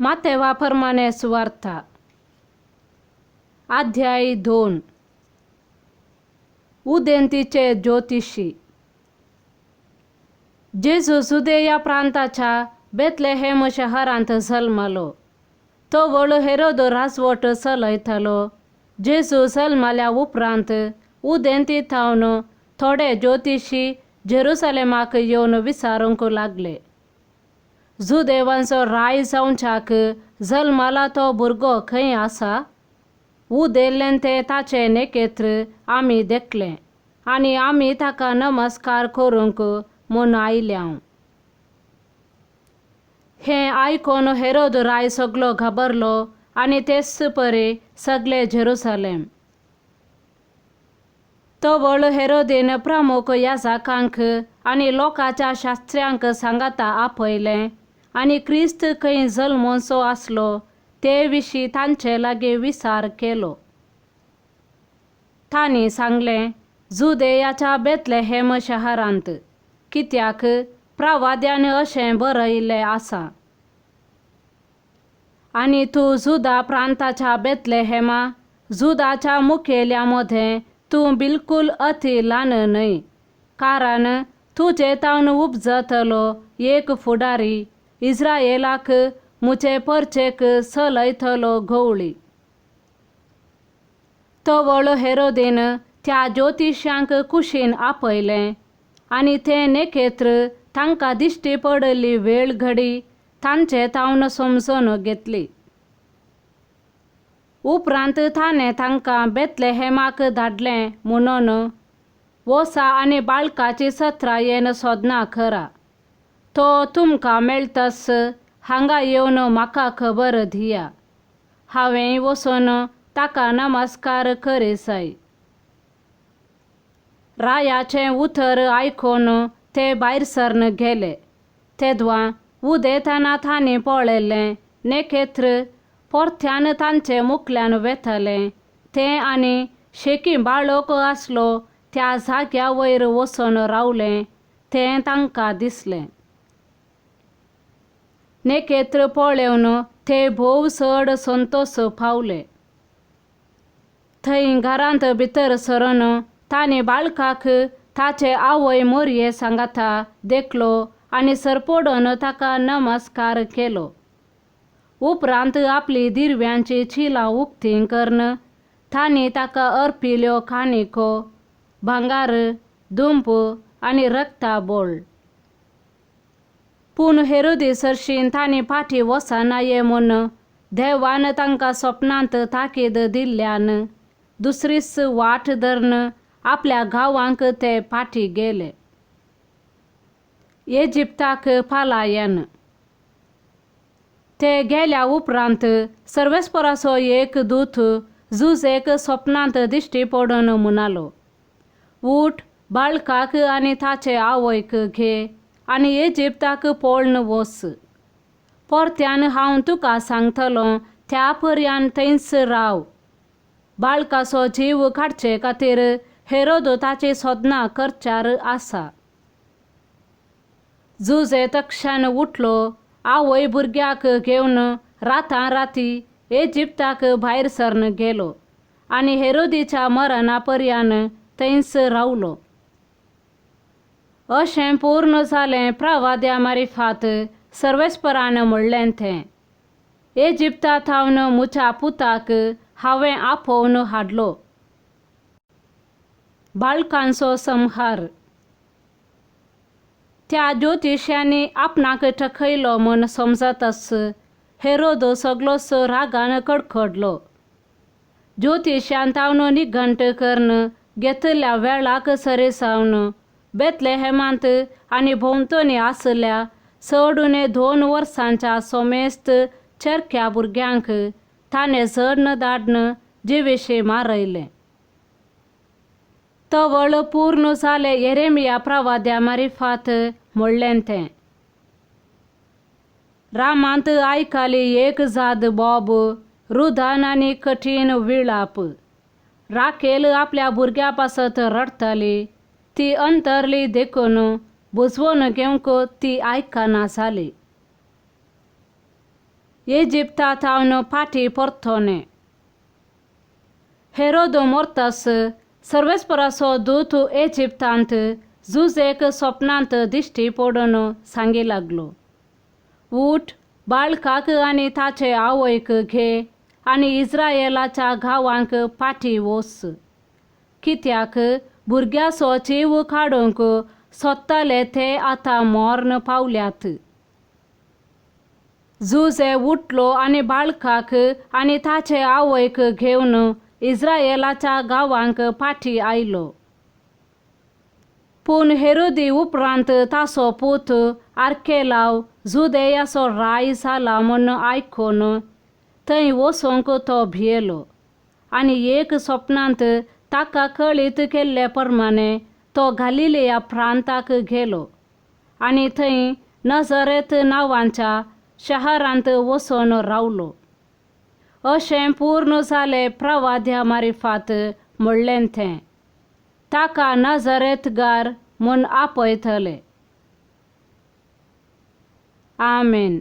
मातेवाप्रमाणे सुवार्ता अध्याय 2 उदेंतीचे ज्योतिषी. जेजू जुदेया प्रांताच्या बेथलेहेम शहरांत जल्मलो. तो वळू हेरोद राजवट चलयतालो. जेजू जल्मल्या उपरांत उदेंती थावन थोडे ज्योतिषी जेरुसलेमाक येवन विचारूंक लागले, जुदेवांचो राय जावच्याक जल्मला तो भुरगो खंय आसा? उदेल्लें ते ताचे नेकेत्र आमी देखले आनी आमी ताका नमस्कार करूंक म्हूण आयल्यां. हें आयकून हेरोद राय सगलो घाबरलो आनी तेच परे सगळे जेरुसलेम. तो वळू हेरोदीन प्रमुख याजकांक आनी लोकांच्या शास्त्र्यांक सांगता आपयलें आनी क्रिस्त खंय जल्मोवचो आसलो ते विशीं तांचे लागीं विचार केलो. तांणी सांगलें, जुदेयाच्या बेथलेहेम शहरांत, कित्याक प्रवाद्यान अशें बरयल्लें आसा, आनी तूं जुदा प्रांताच्या बेथलेहेमा, जुदाच्या मुखेल्यामध्ये तूं बिलकूल अति ल्हान न्हय, कारण तुजे तावन उपजतलो एक फुडारी, इस्रायेलाक मुचे परचेक चलयतलो गवळी. तो वळू हेरोदीन त्या ज्योतिश्यांक कुशीन आपयलें आनी तें नेकेत्र तांकां दिश्टी पडली वेळ घडी तांचे तावन समजून घेतली. उपरांत ताणें तांकां बेथलेहेमाक धाडलें म्हणून वोसा आनी बाळकाची सत्रायेन सोदना करा. तो तुमकां मेळटस हांगा येवन म्हाका खबर दिया. हांवें वचून ताका नमस्कार करीसाय. रायाचें उतर आयकून ते भायर सरून गेले. तेदवां उदेताना तांणी पळयलें नेकेत्र परत्यान तांचे मुखल्यान वेतलें तें आनी शेकी बाळक आसलो त्या जाग्या वयर वचून रावलें तें तांकां दिसलें. नेकेत्र पळोवन ते भोव चड संतोश पावले. थंय घरांत भितर सरून तांणी बाळकाक ताचे आवय मोरये सांगता देखलो आनी सरपडून ताका नमस्कार केलो. उपरांत आपली दिरव्यांची चिलां उक्तीं करून तांणी ताका अर्पिल्ल्यो काणिको, भांगार, दूंप आनी रक्ताबोळ. पूण हेरोदीस हरशीं तांणी फाटीं वचनाये म्हूण देवान तांकां स्वप्नांत ताकीद दिल्ल्यान दुसरीच वाट धरून आपल्या गांवांक ते फाटीं गेले. इजिप्ताक पलायन. ते गेल्या उपरांत सर्वेस्पराचो एक दूत जुजेक स्वप्नांत दिश्टी पडून म्हणालो, उठ, बाळकाक आनी ताचे आवयक घे आनी इजिप्ताक पळोवन वच. परत्यान हांव तुका सांगतलों त्या पर्यान थंयच राव. बाळकाचो जीव काडचे खातीर हेरोद ताची सोदना करच्यार आसा. जुजे तक्षान उठलो, आवय भुरग्याक घेवन राताराती इजिप्ताक भायर सरून गेलो आनी हेरोदीच्या मरणा पर्यान थंयच रावलो. अशें पूर्ण जालें प्रवाद्या मारिफात सर्वेस्परान म्हणलें तें, इजिप्ता थावन म्हज्या पुताक हांवें आपोवन हाडलो. बाळकांचो संहार. त्या ज्योतिश्यांनी आपणाक ठकयलो म्हूण समजतस हेरोद सगलोच रागान कडकडलो. ज्योतिश्यान तावन निघंट करून घेतल्या वेळाक सरीसावन बेथलेहेमांत आनी भोंवतणी आसल्या चडून 2 वर्सांच्या सोमेस्त चरख्या भुरग्यांक ताणें जडन धाडन जिवेशी मारयलें. तो वळ पूर्ण जालें येरेमिया प्रवाद्या मारिफात म्हणलें तें, रामांत आयकली एक जाद बोब, रुदान आनी कठीण विळाप. राखेल आपल्या भुरग्या पासत रडताली, ती अंतरली देखून बुजवून घेवंक ती आयकना जाली. इजिप्तात हावन फाटी परतोने. हेरोद मोर्तास सर्वेस्पराचो दूत इजिप्तांत झूज एक स्वप्नांत दिश्टी पडून सांगी लागलो. उठ, बाळकाक आनी ताचे आवयक घे आनी इस्रायेलाच्या गांवांक फाटी वच. कित्याक भुरग्याचो जीव काडूंक सोदताले ते आतां मॉर्न पावल्यात. झुजे उठलो आनी बाळकाक आनी ताचे आवयक घेवन इस्रायेलाच्या गांवांक फाटी आयलो. पूण हेरोदी उपरांत ताचो पूत आर्केलाव जुदेयाचो राय जाला म्हूण आयकून थंय वचूंक तो भियेलो. आनी एक स्वप्नांत ताका कळीत केल्ले प्रमाणे तो गालिलिया प्रांताक गेलो आनी थंय नजरेत नांवाच्या शहरांत वचून रावलो. अशें पूर्ण जालें प्रवाद्या मारिफात म्हणलें तें. ताका नजरेतगार म्हूण आपयतले. आमेन.